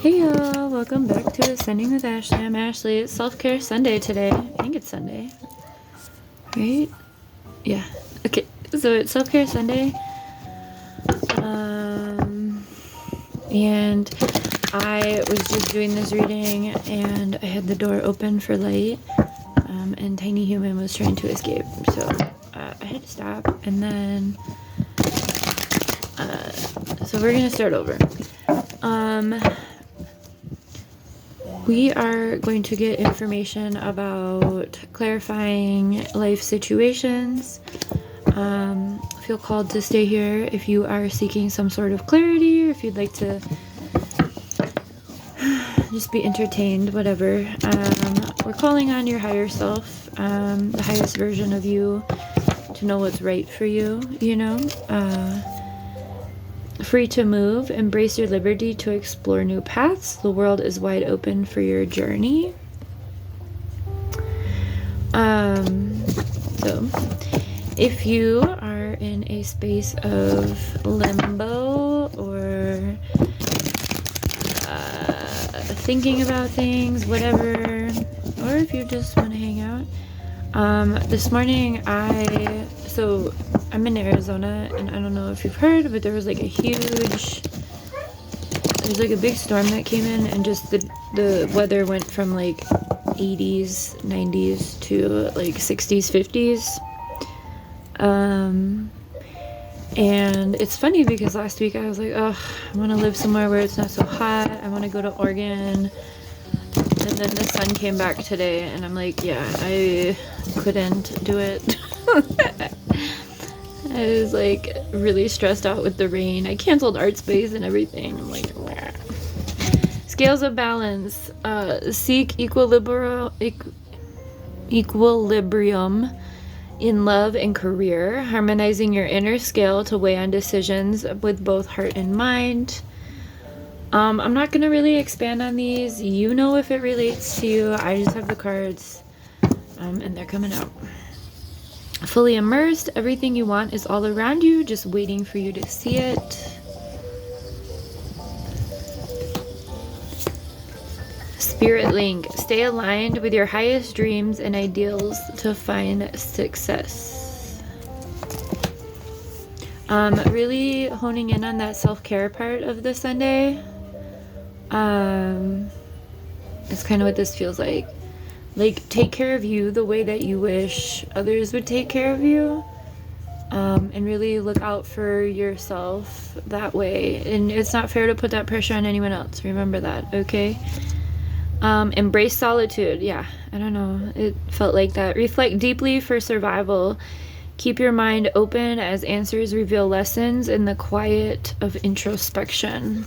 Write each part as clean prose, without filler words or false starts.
Hey y'all, welcome back to Ascending with Ashley. I'm Ashley. It's Self-Care Sunday today. I think it's Sunday. Right? Yeah. Okay. So it's Self-Care Sunday. And I was just doing this reading and I had the door open for light. And Tiny Human was trying to escape. So I had to stop. And then so we're gonna start over. We are going to get information about clarifying life situations. Feel called to stay here if you are seeking some sort of clarity or if you'd like to just be entertained, whatever. We're calling on your higher self, the highest version of you, to know what's right for you, you know? Free to move, embrace your liberty to explore new paths. The world is wide open for your journey. So if you are in a space of limbo or thinking about things, whatever, or if you just want to hang out, this morning I'm in Arizona, and I don't know if you've heard, but there was like a big storm that came in, and just the weather went from like 80s, 90s to like 60s, 50s. And it's funny because last week I was like, oh, I want to live somewhere where it's not so hot. I want to go to Oregon. And then the sun came back today, and I'm like, yeah, I couldn't do it. I was like really stressed out with the rain. I canceled art space and everything. I'm like, wah. Scales of balance. Seek equilibrium in love and career, harmonizing your inner scale to weigh on decisions with both heart and mind. I'm not going to really expand on these. You know if it relates to you. I just have the cards, and they're coming out. Fully immersed, everything you want is all around you, just waiting for you to see it. Spirit link, stay aligned with your highest dreams and ideals to find success. Really honing in on that self-care part of the Sunday. It's kind of what this feels like. Like, take care of you the way that you wish others would take care of you. And really look out for yourself that way. And it's not fair to put that pressure on anyone else. Remember that, okay? Embrace solitude. Yeah, I don't know. It felt like that. Reflect deeply for survival. Keep your mind open as answers reveal lessons in the quiet of introspection.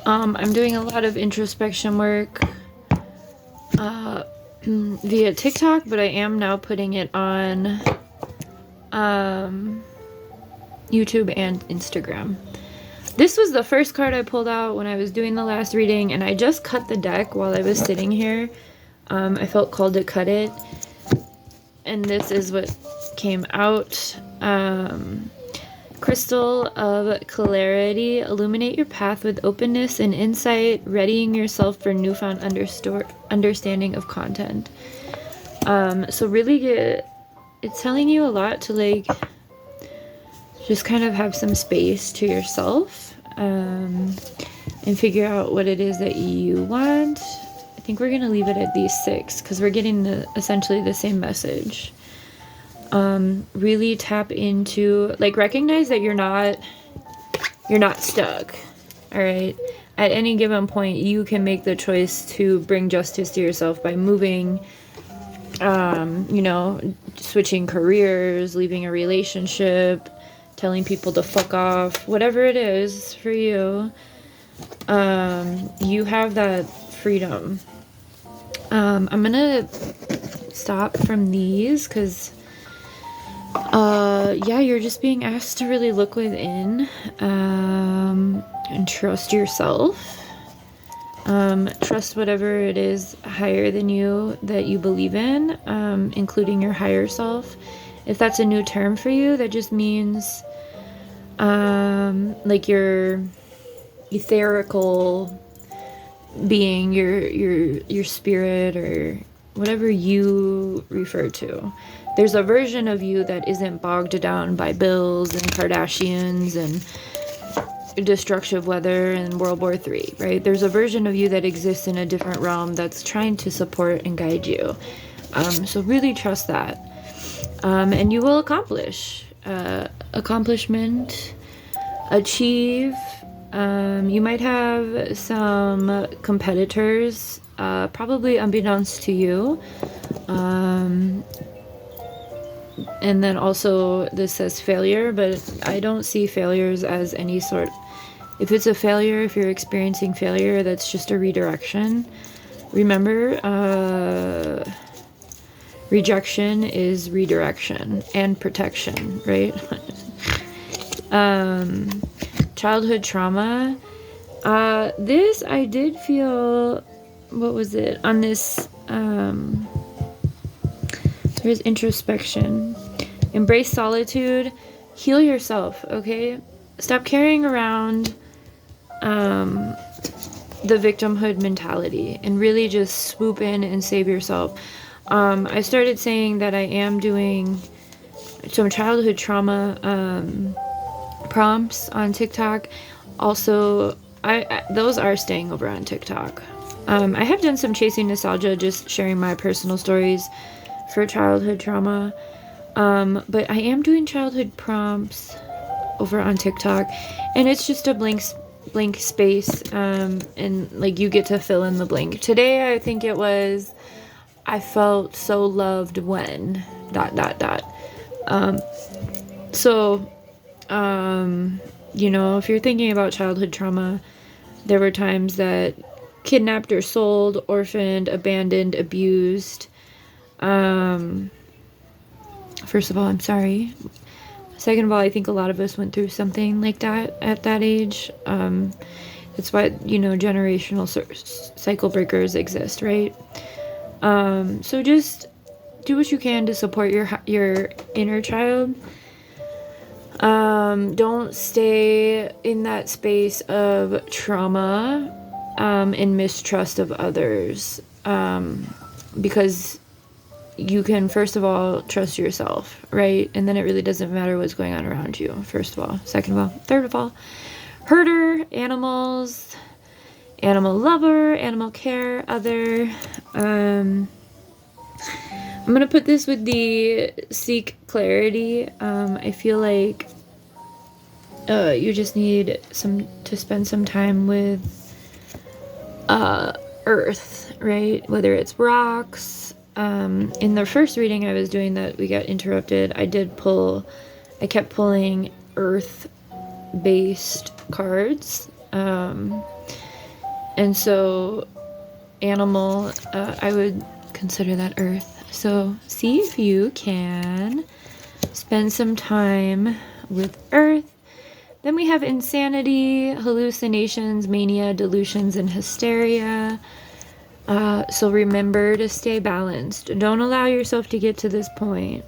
I'm doing a lot of introspection work via TikTok, but I am now putting it on YouTube and Instagram. This was the first card I pulled out when I was doing the last reading, and I just cut the deck while I was sitting here. I felt called to cut it, and this is what came out. Crystal of Clarity, illuminate your path with openness and insight, readying yourself for newfound understanding of content. So really it's telling you a lot to like just kind of have some space to yourself, and figure out what it is that you want. I think we're going to leave it at these 6 because we're getting essentially the same message. Really tap into, like, recognize that you're not stuck. All right. At any given point, you can make the choice to bring justice to yourself by moving, switching careers, leaving a relationship, telling people to fuck off, whatever it is for you. You have that freedom. I'm gonna stop from these because you're just being asked to really look within, and trust yourself. Trust whatever it is higher than you that you believe in, including your higher self. If that's a new term for you, that just means like your etherical being, your spirit, or whatever you refer to. There's a version of you that isn't bogged down by bills and Kardashians and destructive weather and World War III, right? There's a version of you that exists in a different realm that's trying to support and guide you. So really trust that. And you will accomplish. Accomplishment, achieve. You might have some competitors, probably unbeknownst to you. And then also this says failure, but I don't see failures as any sort. If it's a failure, if you're experiencing failure, that's just a redirection. Remember, rejection is redirection and protection, right? Childhood trauma. This, I did feel, what was it? On this, there's introspection. Embrace solitude. Heal yourself, okay? Stop carrying around the victimhood mentality and really just swoop in and save yourself. I started saying that I am doing some childhood trauma prompts on TikTok. Also, those are staying over on TikTok. I have done some chasing nostalgia, just sharing my personal stories for childhood trauma. But I am doing childhood prompts over on TikTok, and it's just a blank space, and like you get to fill in the blank. Today I think it was, I felt so loved when ... So you know, if you're thinking about childhood trauma, there were times that kidnapped or sold, orphaned, abandoned, abused. First of all, I'm sorry. Second of all, I think a lot of us went through something like that at that age. That's why, you know, generational cycle breakers exist, right? So just do what you can to support your inner child. Don't stay in that space of trauma and mistrust of others, because you can, first of all, trust yourself, right? And then it really doesn't matter what's going on around you, first of all. Second of all. Third of all, herder, animals, animal lover, animal care, other. I'm going to put this with the seek clarity. I feel like you just need to spend some time with earth, right? Whether it's rocks. In the first reading I was doing that we got interrupted, I kept pulling earth-based cards. And so animal, I would consider that earth. So see if you can spend some time with earth. Then we have insanity, hallucinations, mania, delusions, and hysteria. So remember to stay balanced. Don't allow yourself to get to this point.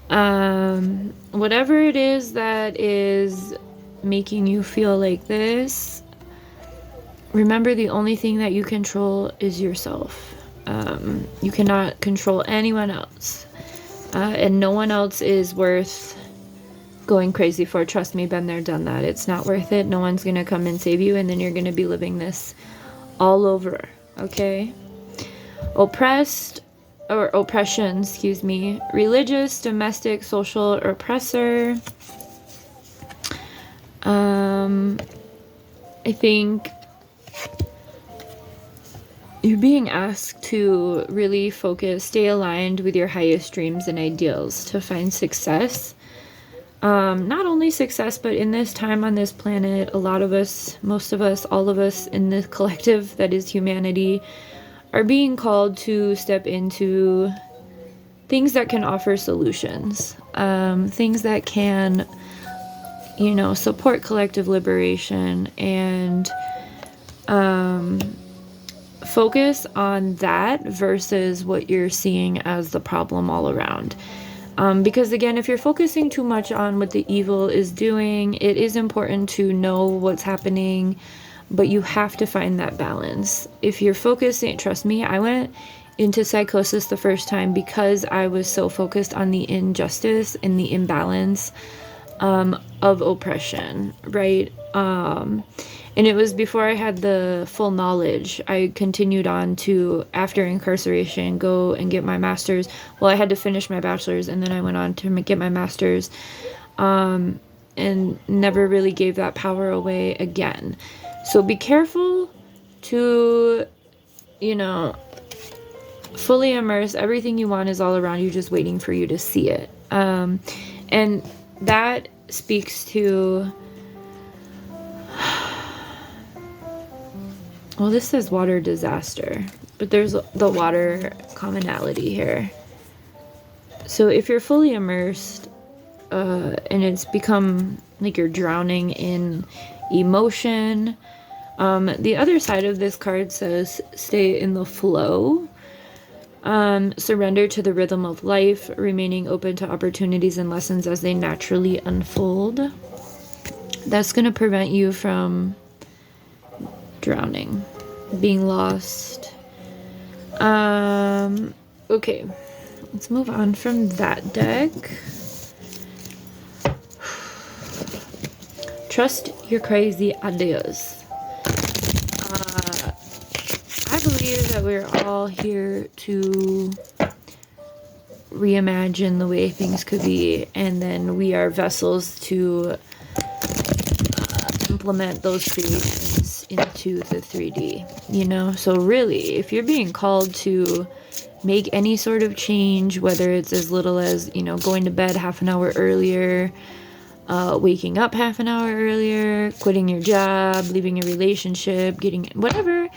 Whatever it is that is making you feel like this, remember the only thing that you control is yourself. You cannot control anyone else. And no one else is worth going crazy for. Trust me, been there, done that. It's not worth it. No one's gonna come and save you, and then you're gonna be living this all over. Okay? Oppressed, or oppression, excuse me. Religious, domestic, social oppressor. I think you're being asked to really focus, stay aligned with your highest dreams and ideals to find success. Not only success, but in this time on this planet, a lot of us, most of us, all of us in the collective that is humanity are being called to step into things that can offer solutions, things that can, you know, support collective liberation and focus on that versus what you're seeing as the problem all around. Because again, if you're focusing too much on what the evil is doing, it is important to know what's happening but you have to find that balance. If you're focusing, trust me, I went into psychosis the first time because I was so focused on the injustice and the imbalance of oppression, right? And it was before I had the full knowledge. I continued on to, after incarceration, go and get my master's. Well, I had to finish my bachelor's, and then I went on to get my master's, and never really gave that power away again. So be careful to, fully immerse. Everything you want is all around you, just waiting for you to see it. And that speaks to, well, this says water disaster, but there's the water commonality here. So if you're fully immersed, and it's become like you're drowning in emotion, the other side of this card says stay in the flow. Surrender to the rhythm of life, remaining open to opportunities and lessons as they naturally unfold. That's going to prevent you from drowning, being lost. Okay, let's move on from that deck. Trust your crazy ideas. I believe that we're all here to reimagine the way things could be, and then we are vessels to implement those creations into the 3D, So really, if you're being called to make any sort of change, whether it's as little as, going to bed half an hour earlier, waking up half an hour earlier, quitting your job, leaving your relationship, getting whatever,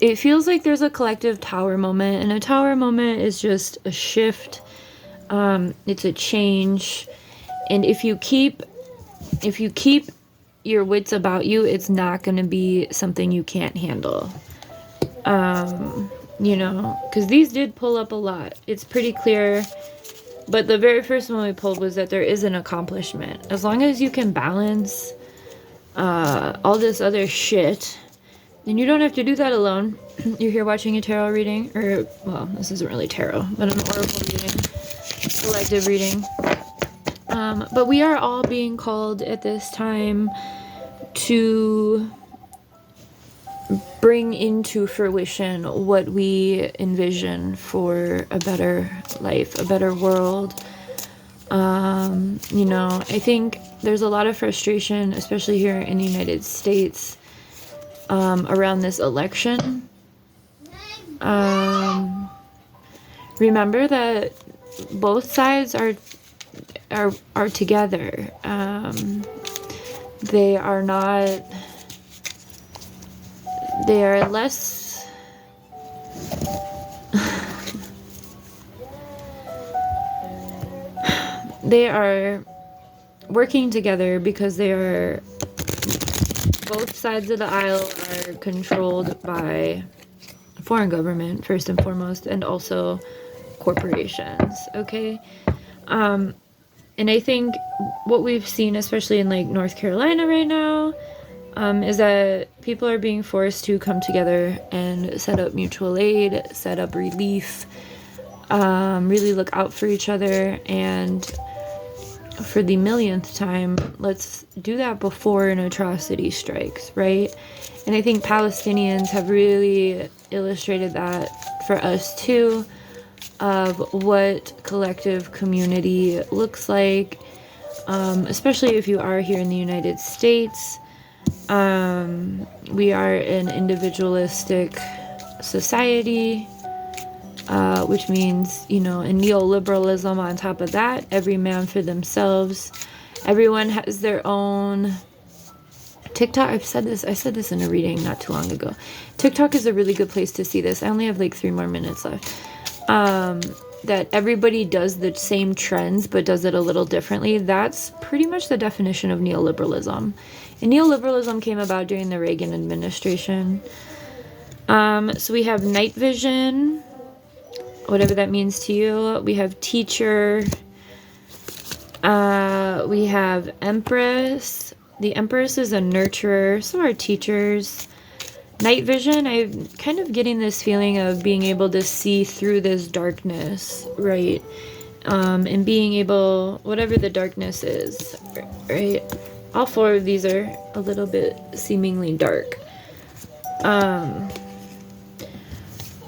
it feels like there's a collective tower moment, and a tower moment is just a shift. It's a change, and if you keep your wits about you, it's not going to be something you can't handle. Because these did pull up a lot. It's pretty clear. But the very first one we pulled was that there is an accomplishment. As long as you can balance all this other shit, then you don't have to do that alone. You're here watching a tarot reading, or, well, this isn't really tarot, but an oracle reading, collective reading. But we are all being called at this time to bring into fruition what we envision for a better life, a better world. I think there's a lot of frustration, especially here in the United States, around this election. Remember that both sides are together. They are not. They are less. They are working together because they are. Both sides of the aisle are controlled by foreign government, first and foremost, and also corporations, okay? And I think what we've seen, especially in like North Carolina right now, is that people are being forced to come together and set up mutual aid, set up relief, really look out for each other, and for the millionth time, let's do that before an atrocity strikes, right? And I think Palestinians have really illustrated that for us too, of what collective community looks like, especially if you are here in the United States. We are an individualistic society, which means, in neoliberalism on top of that, every man for themselves. Everyone has their own. TikTok, I said this in a reading not too long ago. TikTok is a really good place to see this. I only have like 3 more minutes left. That everybody does the same trends but does it a little differently. That's pretty much the definition of neoliberalism. And neoliberalism came about during the Reagan administration. So we have night vision, whatever that means to you. We have teacher. We have empress. The Empress is a nurturer, so are teachers. Night vision, I'm kind of getting this feeling of being able to see through this darkness, right? And being able, whatever the darkness is, right? All four of these are a little bit seemingly dark.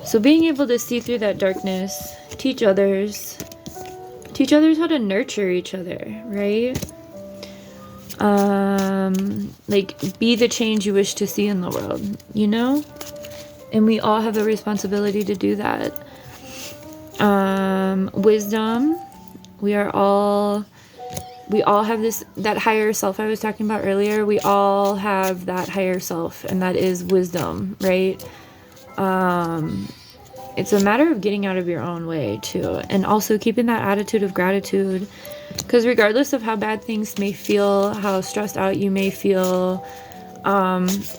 So being able to see through that darkness, teach others how to nurture each other, right? Like, be the change you wish to see in the world, you know? And we all have a responsibility to do that. Wisdom, we all have that higher self I was talking about earlier. We all have that higher self, and that is wisdom, right? It's a matter of getting out of your own way too, and also keeping that attitude of gratitude, because regardless of how bad things may feel, how stressed out you may feel,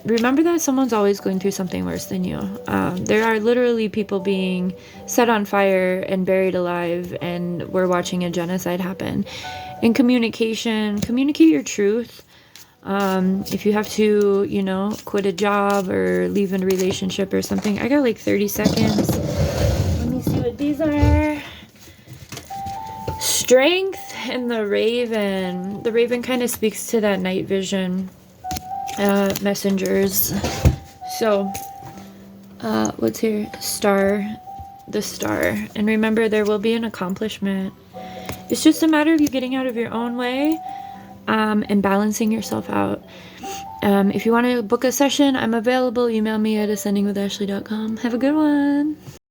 remember that someone's always going through something worse than you. There are literally people being set on fire and buried alive, and we're watching a genocide happen. In communication, communicate your truth. If you have to, you know, quit a job or leave a relationship or something. I got like 30 seconds. Let me see what these are. Strength and the Raven. The Raven kind of speaks to that night vision messengers. So, what's here? Star. The Star. And remember, there will be an accomplishment. It's just a matter of you getting out of your own way. And balancing yourself out. If you want to book a session, I'm available. Email me at ascendingwithashley.com. Have a good one.